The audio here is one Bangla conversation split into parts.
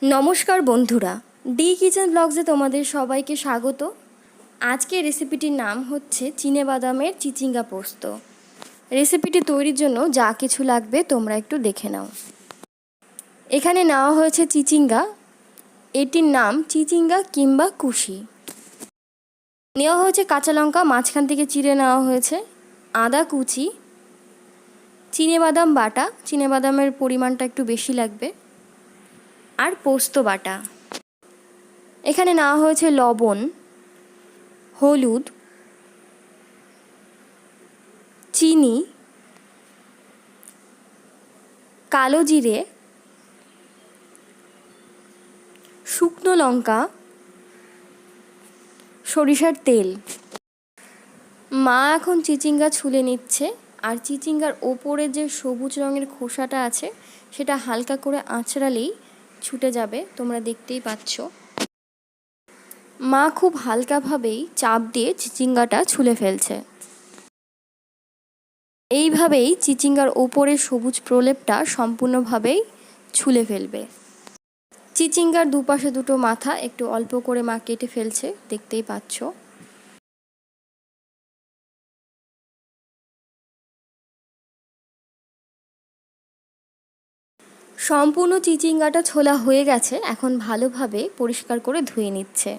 নমস্কার বন্ধুরা, ডি কিচেন ব্লগসে তোমাদের সবাইকে স্বাগত। আজকের রেসিপিটির নাম হচ্ছে চিনেবাদামের চিচিঙ্গা পোস্ত। রেসিপিটি তৈরির জন্য যা কিছু লাগবে তোমরা একটু দেখে নাও। এখানে নেওয়া হয়েছে চিচিঙ্গা, এটির নাম চিচিঙ্গা কিংবা কুশি। নেওয়া হয়েছে কাঁচা লঙ্কা, মাঝখান থেকে চিড়ে নেওয়া হয়েছে, আদা কুচি, চিনেবাদাম বাটা, চিনেবাদামের পরিমাণটা একটু বেশি লাগবে, আর পোস্ত বাটা। এখানে নেওয়া হয়েছে লবণ, হলুদ, চিনি, কালো জিরে, শুকনো লঙ্কা, সরিষার তেল। মা এখন চিচিঙ্গা ছুলে নিচ্ছে, আর চিচিঙ্গার ওপরে যে সবুজ রঙের খোসাটা আছে সেটা হালকা করে আঁচড়ালেই ছুটে যাবে, তোমরা দেখতেই পাচ্ছ। মা খুব হালকাভাবেই চাপ দিয়ে চিচিঙ্গাটা ছুলে ফেলছে। এইভাবেই চিচিঙ্গার ওপরের সবুজ প্রলেপটা সম্পূর্ণভাবেই ছুলে ফেলবে। চিচিঙ্গার দুপাশে দুটো মাথা একটু অল্প করে মা কেটে ফেলছে, দেখতেই পাচ্ছ। সম্পূর্ণ চিচিঙ্গাটা ছোলা হয়ে গেছে, এখন ভালোভাবে পরিষ্কার করে ধুয়ে নিচ্ছে।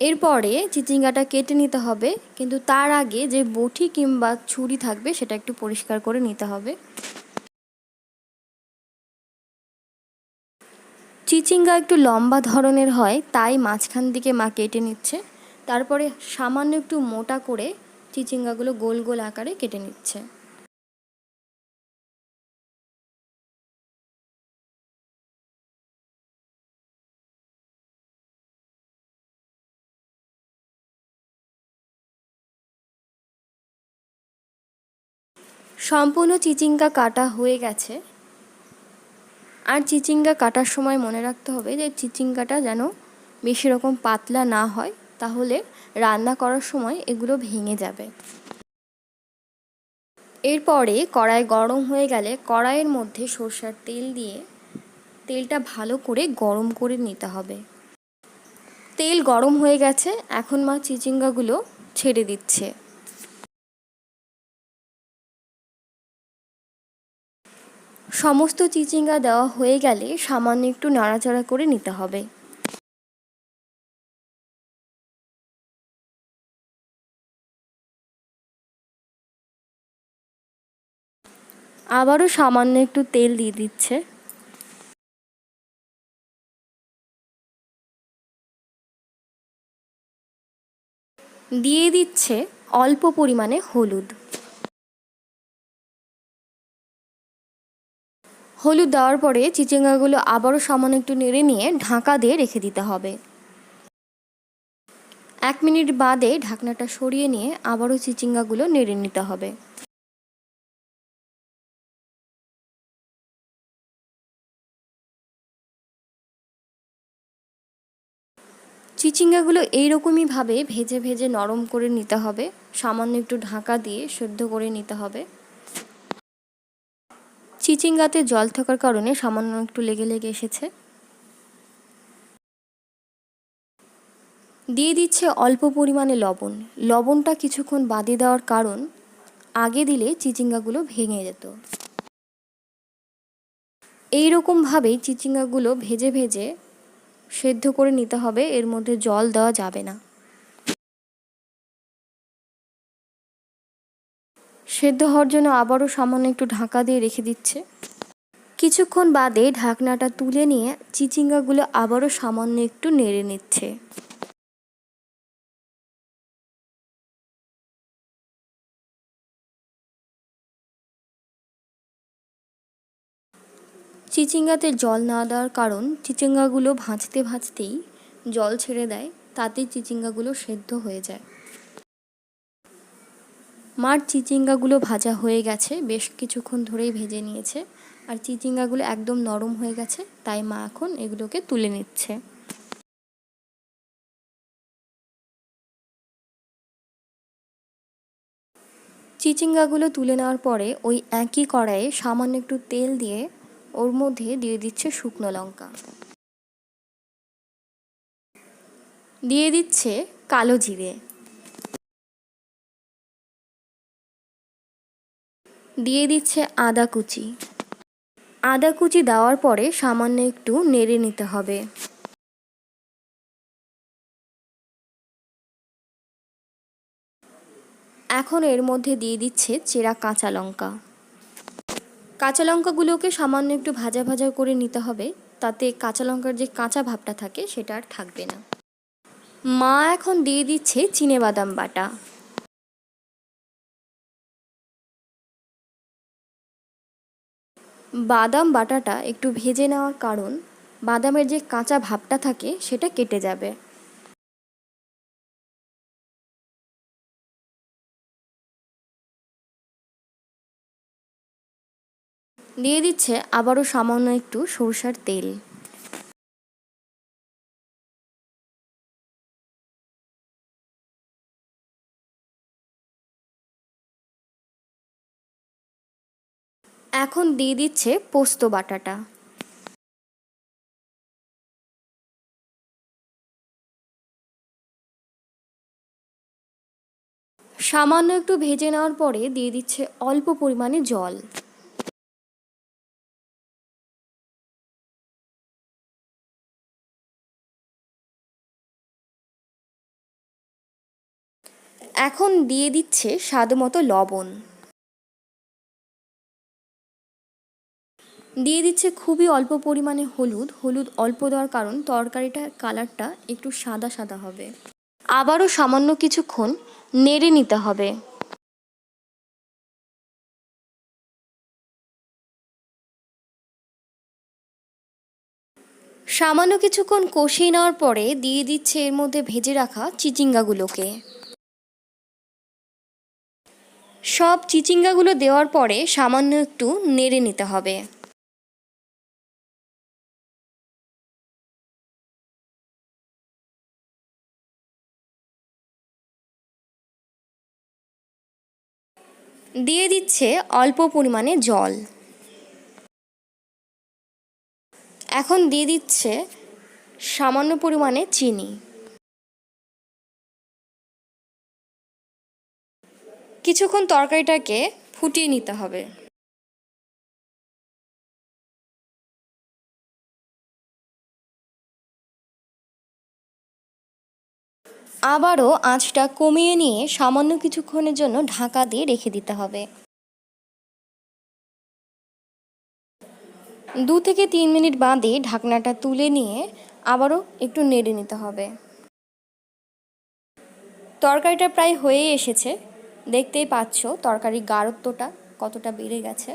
এরপরে চিচিঙ্গাটা কেটে নিতে হবে, কিন্তু তার আগে যে বটি কিংবা ছুরি থাকবে সেটা একটু পরিষ্কার করে নিতে হবে। চিচিঙ্গা একটু লম্বা ধরনের হয়, তাই মাঝখান দিকে মা কেটে নিচ্ছে। তারপরে সামান্য একটু মোটা করে চিচিঙ্গাগুলো গোল গোল আকারে কেটে নিচ্ছে। সম্পূর্ণ চিচিঙ্গা কাটা হয়ে গেছে। আর চিচিঙ্গা কাটার সময় মনে রাখতে হবে যে চিচিঙ্গাটা যেন বেশি রকম পাতলা না হয়, তাহলে রান্না করার সময় এগুলো ভেঙে যাবে। এরপরে কড়াই গরম হয়ে গেলে কড়াইয়ের মধ্যে সরষের তেল দিয়ে তেলটা ভালো করে গরম করে নিতে হবে। তেল গরম হয়ে গেছে, এখন মা চিচিঙ্গাগুলো ছেড়ে দিচ্ছে। সমস্ত চিচিঙ্গা দেওয়া হয়ে গেলে সামান্য একটু নাড়াচাড়া করে নিতে হবে। আবারও সামান্য একটু তেল দিয়ে দিচ্ছে। দিয়ে দিচ্ছে অল্প পরিমাণে হলুদ। হলুদ দেওয়ার পরে চিচিঙ্গাগুলো আবারও সামান্য একটু নেড়ে নিয়ে ঢাকা দিয়ে রেখে দিতে হবে। 1 মিনিট বাদে ঢাকনাটা সরিয়ে নিয়ে আবারও চিচিঙ্গাগুলো নেড়ে নিতে হবে। চিচিঙ্গাগুলো এইরকমইভাবে ভেজে ভেজে নরম করে নিতে হবে, সামান্য একটু ঢাকা দিয়ে সেদ্ধ করে নিতে হবে। চিচিঙ্গাতে জল থাকার কারণে সামান্য একটু লেগে লেগে এসেছে। দিয়ে দিচ্ছে অল্প পরিমাণে লবণ। লবণটা কিছুক্ষণ বাদে দেওয়ার কারণ, আগে দিলে চিচিঙ্গাগুলো ভেঙে যেত। এইরকমভাবেই চিচিঙ্গাগুলো ভেজে ভেজে সেদ্ধ করে নিতে হবে, এর মধ্যে জল দেওয়া যাবে না। সেদ্ধ হওয়ার জন্য আবারও সামান্য একটু ঢাকা দিয়ে রেখে দিচ্ছে। কিছুক্ষণ বাদে ঢাকনাটা তুলে নিয়ে চিচিঙ্গাগুলো আবারও সামান্য একটু নেড়ে নিচ্ছে। চিচিঙ্গাতে জল না দেওয়ার কারণ, চিচিঙ্গাগুলো ভাজতে ভাজতেই জল ছেড়ে দেয়, তাতে চিচিঙ্গাগুলো সেদ্ধ হয়ে যায়। মার চিচিঙ্গাগুলো ভাজা হয়ে গেছে, বেশ কিছুক্ষণ ধরেই ভেজে নিয়েছে, আর চিচিঙ্গাগুলো একদম নরম হয়ে গেছে, তাই মা এখন এগুলোকে তুলে নিচ্ছে। চিচিঙ্গাগুলো তুলে নেওয়ার পরে ওই একই কড়াইয়ে সামান্য একটু তেল দিয়ে ওর মধ্যে দিয়ে দিচ্ছে শুকনো লঙ্কা, দিয়ে দিচ্ছে কালো জিরে, দিয়ে দিচ্ছে আদা কুচি। আদা কুচি দেওয়ার পরে সামান্য একটু নেড়ে নিতে হবে। এখন এর মধ্যে দিয়ে দিচ্ছে চেরা কাঁচা লঙ্কা। কাঁচা লঙ্কাগুলোকে সামান্য একটু ভাজা ভাজা করে নিতে হবে, তাতে কাঁচা লঙ্কার যে কাঁচা ভাবটা থাকে সেটা আর থাকবে না। মা এখন দিয়ে দিচ্ছে চিনেবাদাম বাটা। বাদাম বাটাটা একটু ভেজে নেওয়ার কারণ বাদামের যে কাঁচা ভাবটা থাকে সেটা কেটে যাবে। দিয়ে দিচ্ছে আবারও সামান্য একটু সরষার তেল। এখন দিয়ে দিচ্ছে পোস্ত বাটাটা। সামান্য একটু ভেজে নেওয়ার পরে দিয়ে দিচ্ছে অল্প পরিমাণে জল। এখন দিয়ে দিচ্ছে স্বাদমতো লবণ। দিয়ে দিচ্ছে খুবই অল্প পরিমাণে হলুদ। হলুদ অল্প দেওয়ার কারণ তরকারিটার কালারটা একটু সাদা সাদা হবে। আবারও সামান্য কিছুক্ষণ নেড়ে নিতে হবে। সামান্য কিছুক্ষণ কষিয়ে নেওয়ার পরে দিয়ে দিচ্ছে এর মধ্যে ভেজে রাখা চিচিঙ্গাগুলোকে। সব চিচিঙ্গাগুলো দেওয়ার পরে সামান্য একটু নেড়ে নিতে হবে। দিয়ে দিচ্ছে অল্প পরিমাণে জল। এখন দিয়ে দিচ্ছে সামান্য পরিমাণে চিনি। কিছুক্ষণ তরকারিটাকে ফুটিয়ে নিতে হবে। আবারও আঁচটা কমিয়ে নিয়ে সামান্য কিছুক্ষণের জন্য ঢাকা দিয়ে রেখে দিতে হবে। 2 থেকে 3 মিনিট বাদে ঢাকনাটা তুলে নিয়ে আবারও একটু নেড়ে নিতে হবে। তরকারিটা প্রায় হয়েই এসেছে, দেখতেই পাচ্ছ তরকারির গাঢ়ত্বটা কতটা বেড়ে গেছে।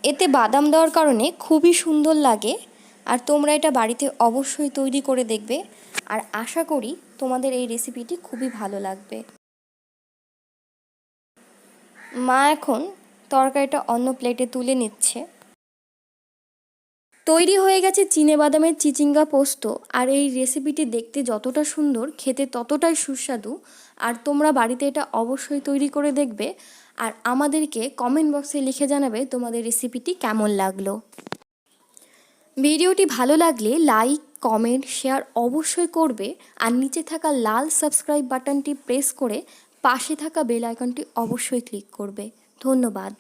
এতে বাদাম দেওয়ার কারণে খুবই সুন্দর লাগে, আর তোমরা এটা বাড়িতে অবশ্যই তৈরি করে দেখবে, আর আশা করি তোমাদের এই রেসিপিটি খুবই ভালো লাগবে। মা এখন তরকারিটা অন্য প্লেটে তুলে নিচ্ছে। তৈরি হয়ে গেছে চিনেবাদামের চিচিঙ্গা পোস্ত। আর এই রেসিপিটি দেখতে যতটা সুন্দর, খেতে ততটাই সুস্বাদু। আর তোমরা বাড়িতে এটা অবশ্যই তৈরি করে দেখবে, আর আমাদেরকে কমেন্ট বক্সে লিখে জানাবে তোমাদের রেসিপিটি কেমন লাগলো। ভিডিওটি ভালো লাগলে লাইক, কমেন্ট, শেয়ার অবশ্যই করবে, আর নিচে থাকা লাল সাবস্ক্রাইব বাটনটি প্রেস করে পাশে থাকা বেল আইকনটি অবশ্যই ক্লিক করবে। ধন্যবাদ।